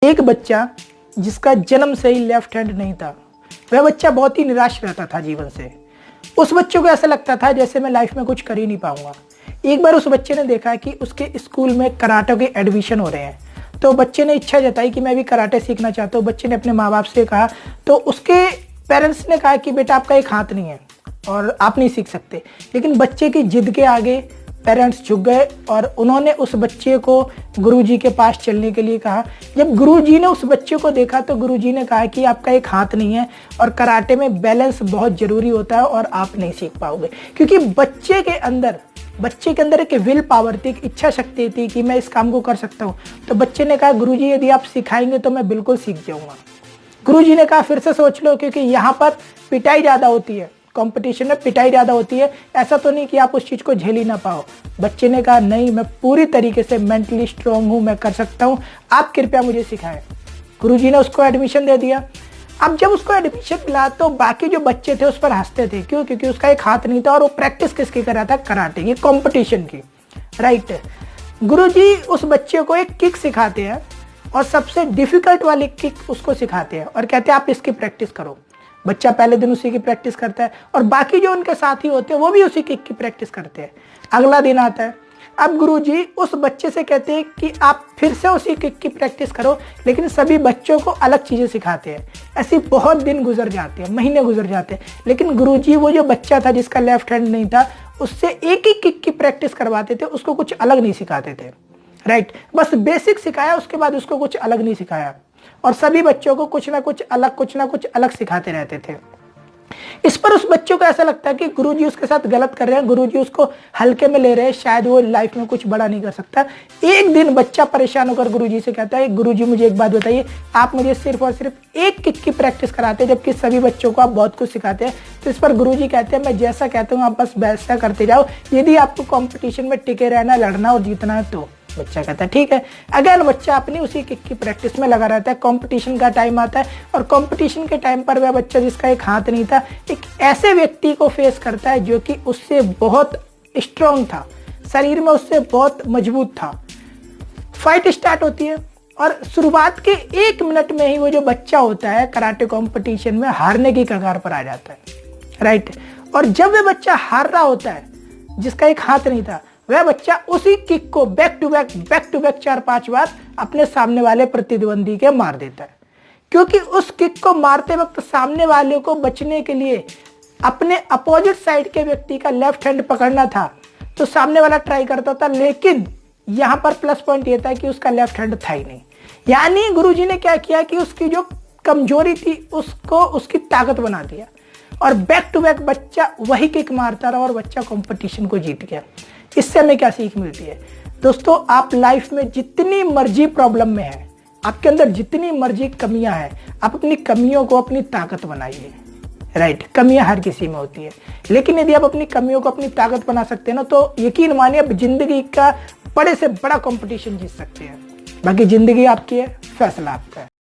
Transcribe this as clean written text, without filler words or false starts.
एक बच्चा जिसका जन्म से ही लेफ्ट हैंड नहीं था, वह बच्चा बहुत ही निराश रहता था जीवन से। उस बच्चे को ऐसा लगता था जैसे मैं लाइफ में कुछ कर ही नहीं पाऊंगा। एक बार उस बच्चे ने देखा कि उसके स्कूल में कराटे के एडमिशन हो रहे हैं, तो बच्चे ने इच्छा जताई कि मैं भी कराटे सीखना चाहता हूँ। बच्चे ने अपने माँ बाप से कहा, तो उसके पेरेंट्स ने कहा कि बेटा आपका एक हाथ नहीं है और आप नहीं सीख सकते। लेकिन बच्चे की जिद के आगे पेरेंट्स झुक गए और उन्होंने उस बच्चे को गुरुजी के पास चलने के लिए कहा। जब गुरुजी ने उस बच्चे को देखा तो गुरुजी ने कहा कि आपका एक हाथ नहीं है और कराटे में बैलेंस बहुत जरूरी होता है और आप नहीं सीख पाओगे। क्योंकि बच्चे के अंदर एक विल पावर थी, एक इच्छा शक्ति थी कि मैं इस काम को कर सकता हूँ। तो बच्चे ने कहा गुरुजी यदि आप सिखाएंगे तो मैं बिल्कुल सीख जाऊंगा। गुरुजी ने कहा फिर से सोच लो, क्योंकि यहाँ पर पिटाई ज्यादा होती है, कंपटीशन में पिटाई ज्यादा होती है, ऐसा तो नहीं कि आप उस चीज को झेल ही ना पाओ। बच्चे ने कहा नहीं, मैं पूरी तरीके से मेंटली स्ट्रांग हूं, मैं कर सकता हूं, आप कृपया मुझे सिखाएं। गुरुजी ने उसको एडमिशन दे दिया। अब जब उसको एडमिशन मिला तो बाकी जो बच्चे थे उस पर हंसते थे। क्यों? क्योंकि उसका एक हाथ नहीं था और वो प्रैक्टिस किसकी कर रहा था? कराटे की, कंपटीशन की। राइट। गुरुजी उस बच्चे को एक किक सिखाते हैं और सबसे डिफिकल्ट वाली किक उसको सिखाते हैं और कहते हैं आप इसकी प्रैक्टिस करो। बच्चा पहले दिन उसी की प्रैक्टिस करता है और बाकी जो उनके साथी होते हैं वो भी उसी किक की प्रैक्टिस करते हैं। अगला दिन आता है, अब गुरुजी उस बच्चे से कहते हैं कि आप फिर से उसी किक की प्रैक्टिस करो, लेकिन सभी बच्चों को अलग चीजें सिखाते हैं। ऐसे बहुत दिन गुजर जाते हैं, महीने गुजर जाते हैं, लेकिन गुरुजी वो जो बच्चा था जिसका लेफ्ट हैंड नहीं था उससे एक ही किक की प्रैक्टिस करवाते थे, उसको कुछ अलग नहीं सिखाते थे। राइट। बस बेसिक सिखाया, उसके बाद उसको कुछ अलग नहीं सिखाया और सभी बच्चों को कुछ ना कुछ अलग सिखाते रहते थे। इस पर उस बच्चों को ऐसा लगता है कि गुरुजी उसके साथ गलत कर रहे हैं, गुरुजी उसको हल्के में ले रहे हैं, शायद वो लाइफ में कुछ बड़ा नहीं कर सकता। एक दिन बच्चा परेशान होकर गुरुजी से कहता है, गुरुजी मुझे एक बात बताइए, आप मुझे सिर्फ और सिर्फ एक किक की प्रैक्टिस कराते हैं जबकि सभी बच्चों को आप बहुत कुछ सिखाते हैं। तो इस पर गुरुजी कहते हैं मैं जैसा कहता हूँ आप बस वैसा करते जाओ, यदि आपको कॉम्पिटिशन में टिके रहना, लड़ना और जीतना है तो। बच्चा कहता है ठीक है। अगर बच्चा अपनी उसी किक की प्रैक्टिस में लगा रहता है, कंपटीशन का टाइम आता है और कंपटीशन के टाइम पर वह बच्चा जिसका एक हाथ नहीं था एक ऐसे व्यक्ति को फेस करता है जो कि उससे बहुत स्ट्रांग था, शरीर में उससे बहुत मजबूत था। फाइट स्टार्ट होती है और शुरुआत के 1 मिनट में ही वो जो बच्चा होता है कराटे कंपटीशन में हारने की कगार पर आ जाता है। राइट। और जब वह बच्चा हार रहा होता है जिसका एक हाथ नहीं था, वह बच्चा उसी किक को बैक टू बैक 4-5 बार अपने सामने वाले प्रतिद्वंदी के मार देता है। क्योंकि उस किक को मारते वक्त सामने वाले को बचने के लिए अपने अपोजिट साइड के व्यक्ति का लेफ्ट हैंड पकड़ना था, तो सामने वाला ट्राई करता था, लेकिन यहां पर प्लस पॉइंट यह था कि उसका लेफ्ट हैंड था ही नहीं। यानी गुरुजी ने क्या किया कि उसकी जो कमजोरी थी उसको उसकी ताकत बना दिया और बैक टू बैक बच्चा वही किक मारता रहा और बच्चा कंपटीशन को जीत गया। इससे हमें क्या सीख मिलती है? दोस्तों, आप लाइफ में जितनी मर्जी प्रॉब्लम में है, आपके अंदर जितनी मर्जी कमियां हैं, आप अपनी कमियों को अपनी ताकत बनाइए। राइट। कमियां हर किसी में होती है, लेकिन यदि आप अपनी कमियों को अपनी ताकत बना सकते हैं ना, तो यकीन मानिए आप जिंदगी का बड़े से बड़ा कंपटीशन जीत सकते हैं। बाकी जिंदगी आपकी है, फैसला आपका है।